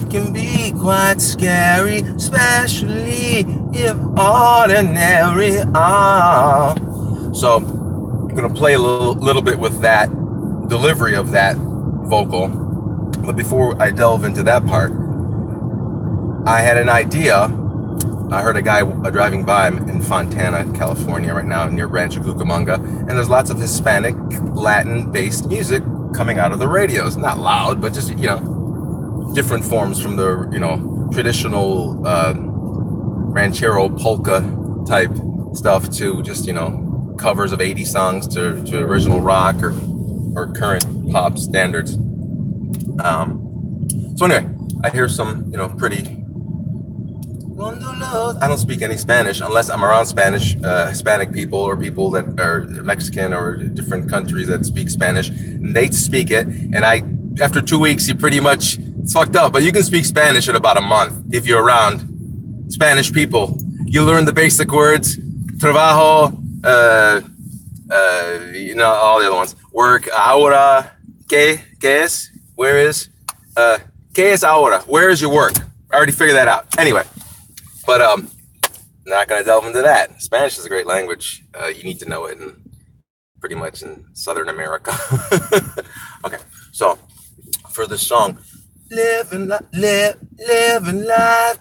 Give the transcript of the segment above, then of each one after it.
can be quite scary, especially if ordinary. So I'm gonna play a little bit with that delivery of that vocal. But before I delve into that part, I had an idea. I heard a guy driving by in Fontana, California right now, near Rancho Cucamonga, and there's lots of Hispanic, Latin-based music coming out of the radios. Not loud, but just, different forms from the, traditional ranchero polka type stuff to just, covers of 80 songs to original rock or current pop standards. So anyway, I hear some, pretty... I don't speak any Spanish unless I'm around Hispanic people or people that are Mexican or different countries that speak Spanish. And they speak it, and after 2 weeks, it's fucked up. But you can speak Spanish in about a month if you're around Spanish people. You learn the basic words, trabajo, all the other ones. Work, ahora, ¿qué es? Where is? ¿Qué es ahora? Where is your work? I already figured that out. Anyway. But not going to delve into that. Spanish is a great language. You need to know it pretty much in Southern America. Okay, so for this song, living life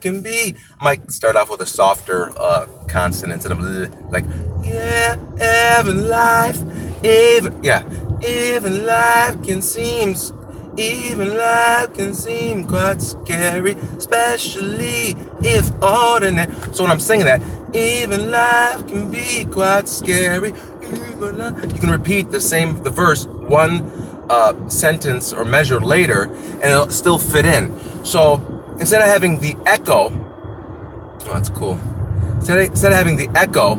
can be. I might start off with a softer consonant instead of like, yeah, even life can seem quite scary, especially if ordinary. So when I'm singing that, even life can be quite scary. You can repeat the verse one sentence or measure later, and it'll still fit in. So instead of having the echo, oh, that's cool. Instead of having the echo,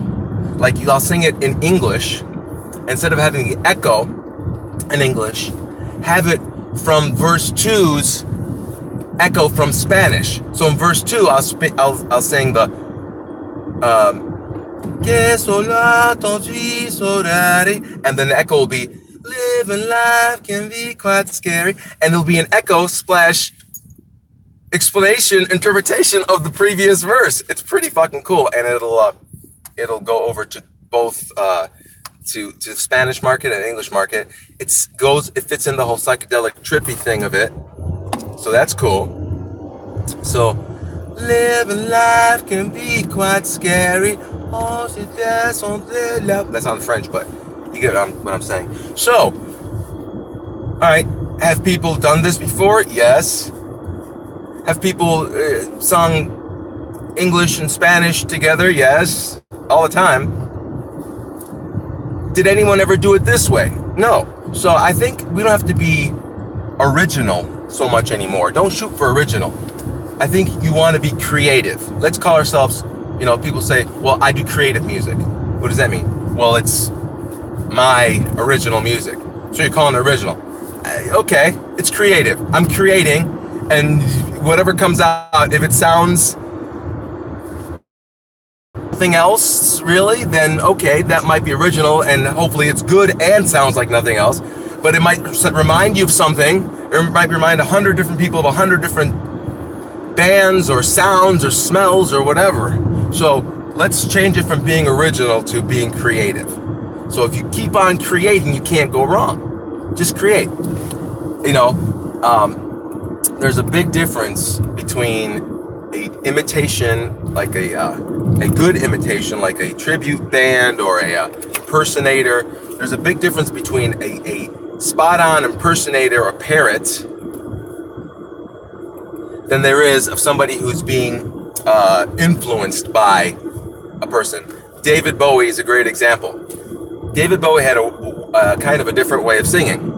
like I'll sing it in English. Instead of having the echo in English, have it from verse 2's echo from Spanish. So in verse 2, I'll sing the and then the echo will be living life can be quite scary, and there'll be an echo splash explanation interpretation of the previous verse. It's pretty fucking cool, and it'll go over to both to the Spanish market and English market. It fits in the whole psychedelic trippy thing of it. So that's cool. So living life can be quite scary. That's on French, but you get what I'm saying. So, all right, have people done this before? Yes. Have people sung English and Spanish together? Yes, all the time. Did anyone ever do it this way? No. So I think we don't have to be original so much anymore. Don't shoot for original. I think you want to be creative. Let's call ourselves, people say, well, I do creative music. What does that mean? Well, it's my original music. So you're calling it original. Okay, it's creative. I'm creating, and whatever comes out, if it sounds nothing else really, then okay, that might be original, and hopefully it's good and sounds like nothing else. But it might remind you of something, or it might remind 100 different people of 100 different bands or sounds or smells or whatever. So let's change it from being original to being creative. So if you keep on creating, you can't go wrong. Just create. There's a big difference between a imitation, like a good imitation, like a tribute band or a impersonator. There's a big difference between a spot-on impersonator or parrot than there is of somebody who's being influenced by a person. David Bowie is a great example. David Bowie had a kind of a different way of singing.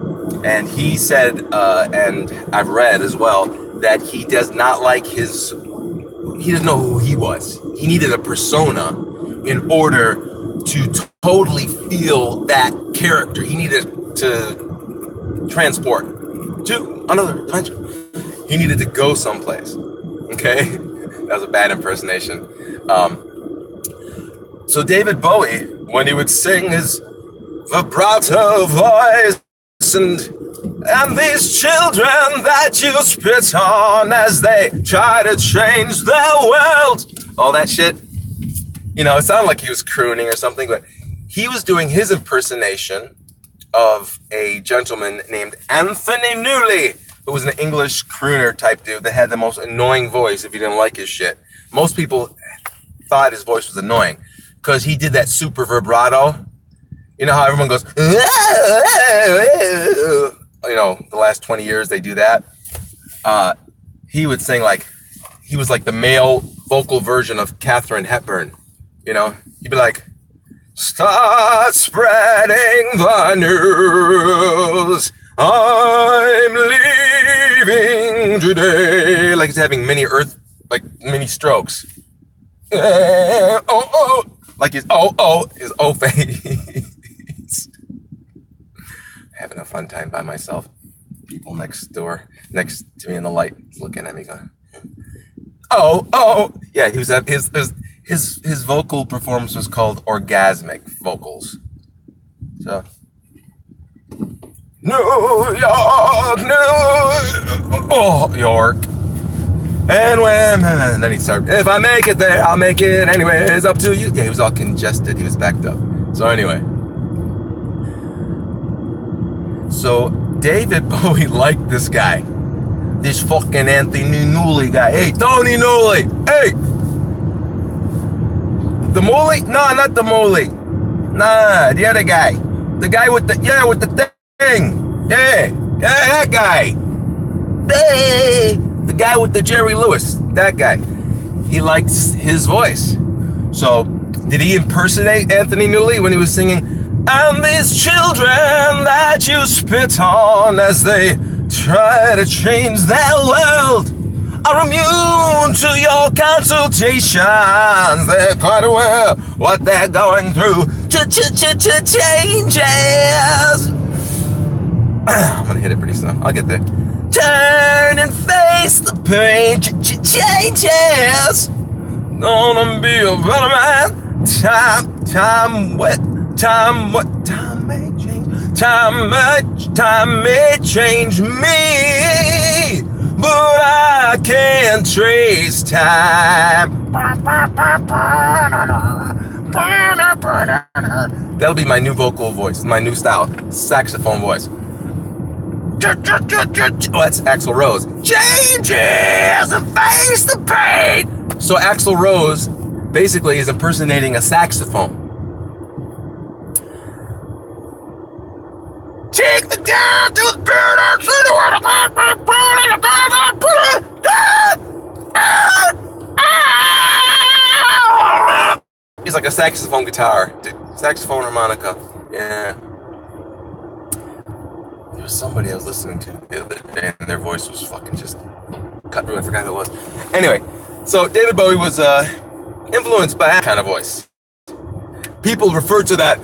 And he said, and I've read as well, that he does not like he doesn't know who he was. He needed a persona in order to totally feel that character. He needed to transport to another dimension. He needed to go someplace. Okay? That was a bad impersonation. So David Bowie, when he would sing his vibrato voice and And these children that you spit on as they try to change their world. All that shit. You know, it sounded like he was crooning or something, but he was doing his impersonation of a gentleman named Anthony Newley, who was an English crooner type dude that had the most annoying voice if you didn't like his shit. Most people thought his voice was annoying because he did that super vibrato. You know how everyone goes, you know, the last 20 years they do that. He would sing like, he was like the male vocal version of Katharine Hepburn. You know, he'd be like, start spreading the news. I'm leaving today. Like he's having mini strokes. Like his O face. Having a fun time by myself. People next to me in the light looking at me going, yeah, he was at his vocal performance was called orgasmic vocals. So New York. And then he started, if I make it there, I'll make it anyway. It's up to you. Yeah, he was all congested. He was backed up. So anyway. So David Bowie liked this guy. This fucking Anthony Newley guy. Hey, Tony Newley. Hey. The Moley? No, not the Moley. Nah, the other guy. The guy with the thing. Yeah, that guy. Hey. The guy with the Jerry Lewis. That guy. He likes his voice. So, did he impersonate Anthony Newley when he was singing, and these children that you spit on as they try to change their world are immune to your consultations. They're quite aware what they're going through. Changes. I'm gonna hit it pretty soon. I'll get there. Turn and face the pain. Changes. Gonna be a better man. Time may change me, but I can't trace time. That'll be my new vocal voice, my new style, saxophone voice. Oh, that's Axl Rose. Changes and face the pain. So Axl Rose basically is impersonating a saxophone. Take the down to the He's like a saxophone guitar, saxophone harmonica. Yeah. There was somebody I was listening to the other day, and their voice was fucking just cut through. I forgot who it was. Anyway, so David Bowie was influenced by that kind of voice. People refer to that,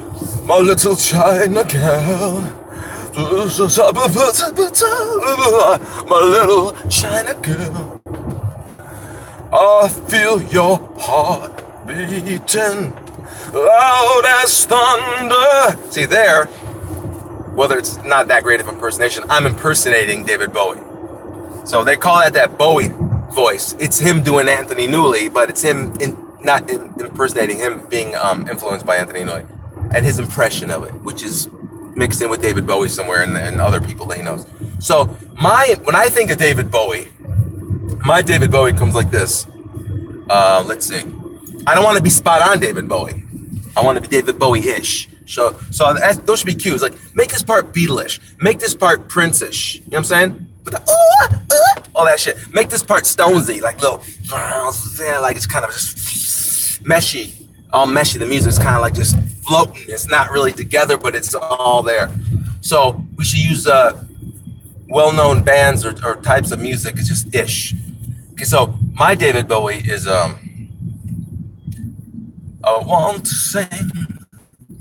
my little China girl. My little China girl. I feel your heart beating loud as thunder. See there, whether it's not that great of impersonation, I'm impersonating David Bowie. So they call that Bowie voice. It's him doing Anthony Newley, but it's him not impersonating him, being influenced by Anthony Newley and his impression of it, which is mixed in with David Bowie somewhere and other people that he knows. So when I think of David Bowie, my David Bowie comes like this. Let's see. I don't want to be spot on David Bowie. I want to be David Bowie-ish. So those should be cues. Like, make this part Beatles-ish. Make this part Prince-ish. You know what I'm saying? With the, all that shit. Make this part Stonesy. Like, little, like it's kind of just meshy. All meshy. The music's kind of like just floating. It's not really together, but it's all there. So we should use well-known bands or types of music. It's just ish. Okay, so my David Bowie is I want to sing.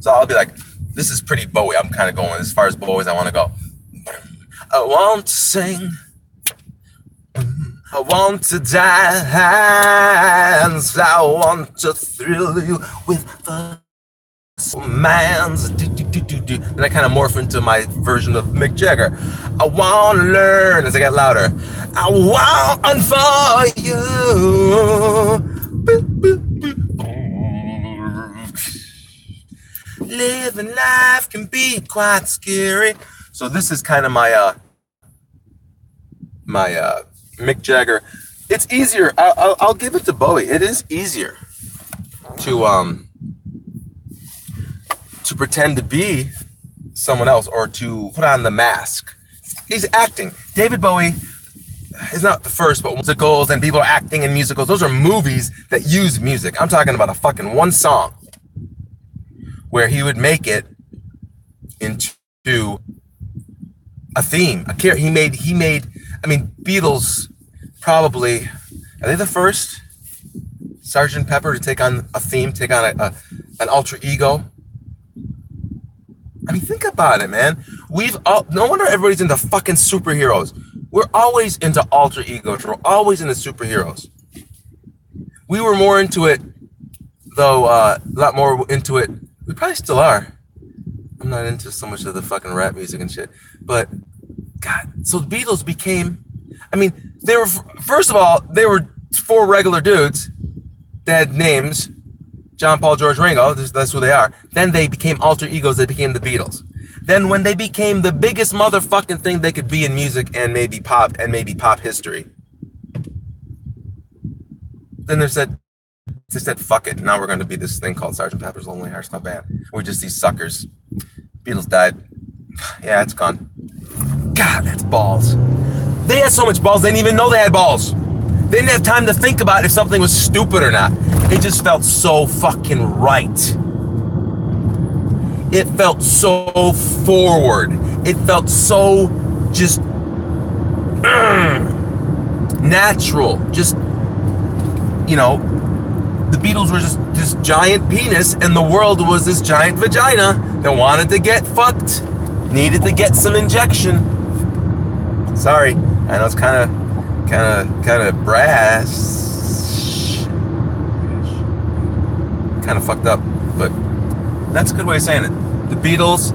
So I'll be like, this is pretty Bowie. I'm kind of going as far as Bowie as I want to go. I want to sing. I want to dance. I want to thrill you with the man's Then I kind of morph into my version of Mick Jagger. I want to learn as I get louder. I want for you. Living life can be quite scary. So this is kind of my Mick Jagger. It's easier. I'll give it to Bowie. It is easier to pretend to be someone else or to put on the mask. He's acting. David Bowie is not the first, but musicals and people are acting in musicals. Those are movies that use music. I'm talking about a fucking one song where he would make it into a theme. He made. I mean, Beatles probably are they the first Sgt. Pepper to take on a theme, take on an alter ego. I mean, think about it, man. No wonder everybody's into fucking superheroes. We're always into alter egos. We're always into superheroes. We were more into it, though, a lot more into it. We probably still are. I'm not into so much of the fucking rap music and shit. But, God, so the Beatles became, I mean, they were, first of all, they were four regular dudes that had names. John, Paul, George, Ringo, that's who they are. Then they became alter egos that became the Beatles. Then when they became the biggest motherfucking thing they could be in music and maybe pop history, then they said, fuck it. Now we're going to be this thing called Sgt. Pepper's Lonely Hearts Club Band. We're just these suckers. Beatles died. Yeah, it's gone. God, that's balls. They had so much balls, they didn't even know they had balls. They didn't have time to think about if something was stupid or not. It just felt so fucking right. It felt so forward. It felt so just natural. Just, you know, the Beatles were just this giant penis and the world was this giant vagina that wanted to get fucked, needed to get some injection. Sorry, I know it's kind of brass, kind of fucked up, but that's a good way of saying it. The Beatles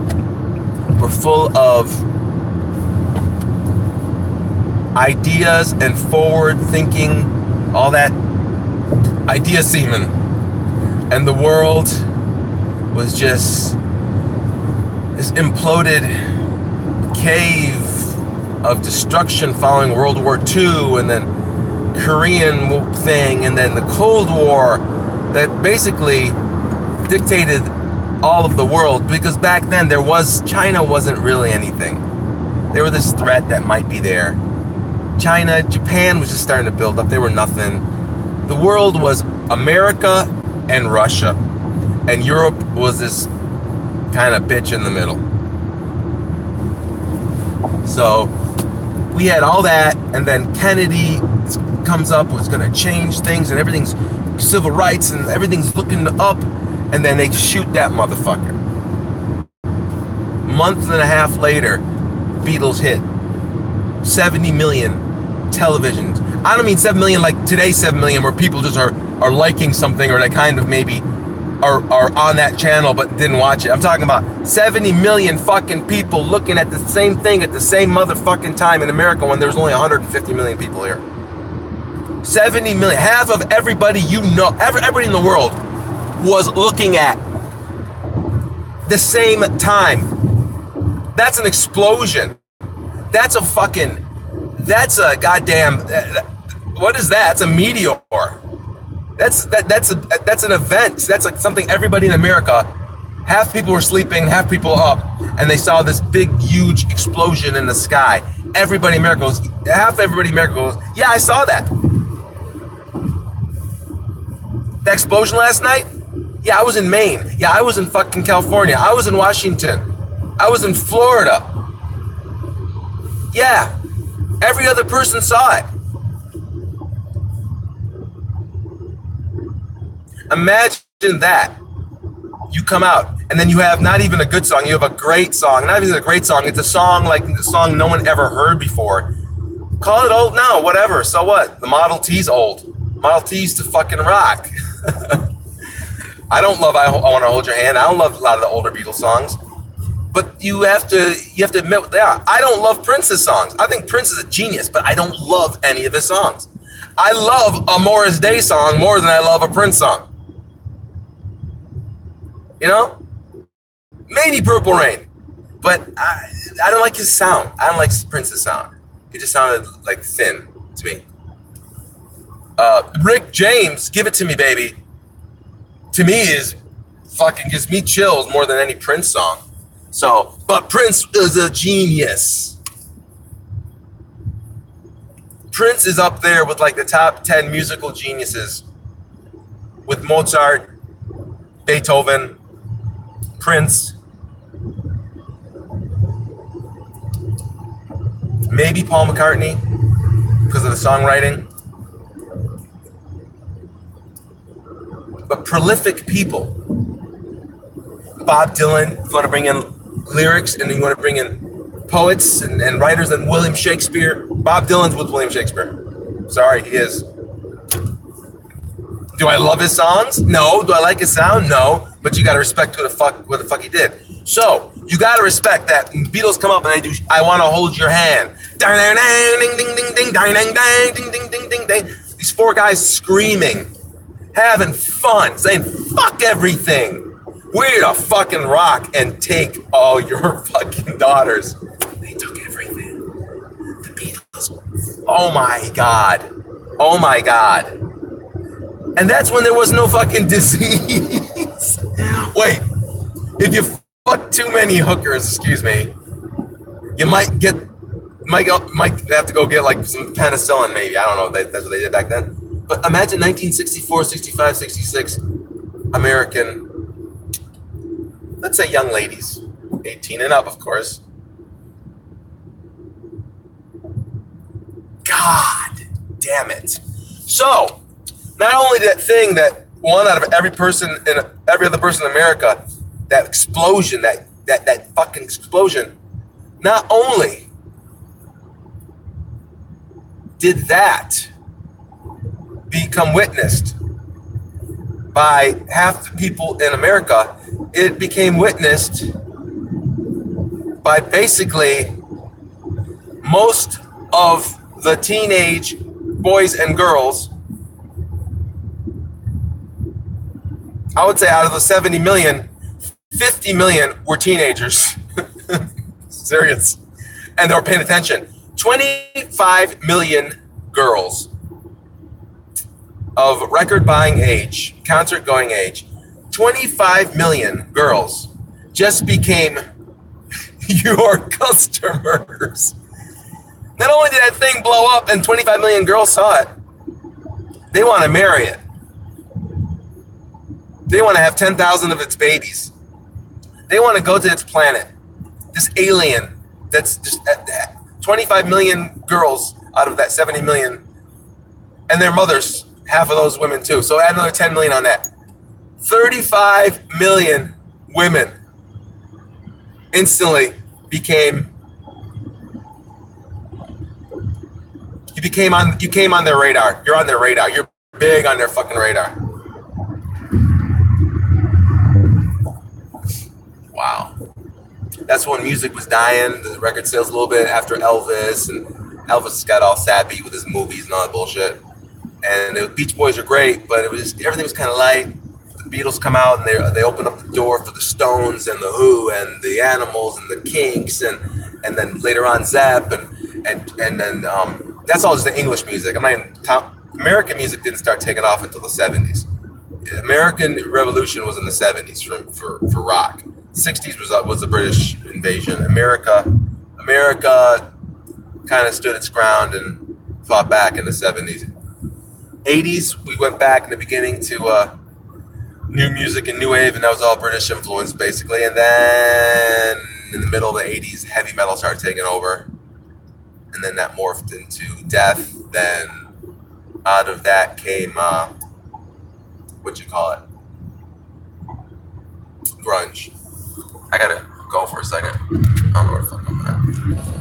were full of ideas and forward thinking, all that idea semen, and the world was just this imploded cave of destruction following World War II, and then Korean thing, and then the Cold War that basically dictated all of the world, because back then China wasn't really anything. They were this threat that might be there. Japan was just starting to build up. They were nothing. The world was America and Russia, and Europe was this kind of bitch in the middle. So we had all that, and then Kennedy comes up, was going to change things, and everything's civil rights, and everything's looking up, and then they shoot that motherfucker. Month and a half later, Beatles hit 70 million televisions. I don't mean 7 million like today's 7 million, where people just are liking something, or they kind of maybe are on that channel but didn't watch it. I'm talking about 70 million fucking people looking at the same thing at the same motherfucking time in America, when there's only 150 million people here. 70 million, half of everybody you know, everybody in the world was looking at the same time. That's an explosion. That's a goddamn, what is that? It's a meteor. That's an event. That's like something everybody in America, half people were sleeping, half people up, and they saw this big, huge explosion in the sky. Everybody in America goes, half everybody in America goes, yeah, I saw that. The explosion last night? Yeah, I was in Maine. Yeah, I was in fucking California. I was in Washington. I was in Florida. Yeah, every other person saw it. Imagine that. You come out, and then you have not even a good song. You have a great song. Not even a great song. It's a song like a song no one ever heard before. Call it old now, whatever. So what? The Model T's old. Model T's to fucking rock. I don't love I Want to Hold Your Hand. I don't love a lot of the older Beatles songs. But you have to admit what they are. I don't love Prince's songs. I think Prince is a genius, but I don't love any of his songs. I love a Morris Day song more than I love a Prince song. You know? Maybe Purple Rain. But I don't like his sound. I don't like Prince's sound. It just sounded like thin to me. Rick James, Give It To Me, Baby, to me is fucking gives me chills more than any Prince song. So, but Prince is a genius. Prince is up there with like the top 10 musical geniuses with Mozart, Beethoven, Prince, maybe Paul McCartney because of the songwriting. But prolific people. Bob Dylan, if you want to bring in lyrics and you want to bring in poets and writers and William Shakespeare. Bob Dylan's with William Shakespeare. Sorry, he is. Do I love his songs? No. Do I like his sound? No. But you got to respect what the fuck he did. So you got to respect that Beatles come up and they do I Want to Hold Your Hand. Ding ding ding ding ding ding ding ding ding. These four guys screaming, having fun, saying fuck everything. We're to fucking rock and take all your fucking daughters. They took everything. The Beatles. Oh my God. Oh my God. And that's when there was no fucking disease. Wait, if you fuck too many hookers, excuse me, you might have to go get like some penicillin maybe. I don't know if that's what they did back then. But imagine 1964, 65, 66 American, let's say young ladies, 18 and up, of course. God damn it. So, not only that thing that one out of every person and every other person in America, that explosion, that fucking explosion, not only did that become witnessed by half the people in America, it became witnessed by basically most of the teenage boys and girls. I would say out of the 70 million, 50 million were teenagers. Serious. And they were paying attention. 25 million girls of record buying age, concert going age, 25 million girls just became your customers. Not only did that thing blow up and 25 million girls saw it, they want to marry it. They want to have 10,000 of its babies. They want to go to its planet. This alien that's just 25 million girls out of that 70 million, and their mothers, half of those women too. So add another 10 million on that. 35 million women instantly became, you came on their radar. You're on their radar. You're big on their fucking radar. Wow. That's when music was dying. The record sales a little bit after Elvis, and Elvis got all sappy with his movies and all that bullshit. And the Beach Boys are great, but it was just, everything was kind of light. The Beatles come out and they open up the door for the Stones and the Who and the Animals and the Kinks and then later on Zepp and then that's all just the English music. American music didn't start taking off until the 70s. The American Revolution was in the 70s for rock. 60s was the British invasion. America kind of stood its ground and fought back in the 70s. 80s, we went back in the beginning to new music and new wave, and that was all British influence, basically. And then in the middle of the 80s, heavy metal started taking over. And then that morphed into death. Then out of that came, grunge. I gotta go for a second. I don't know where the fuck I'm at.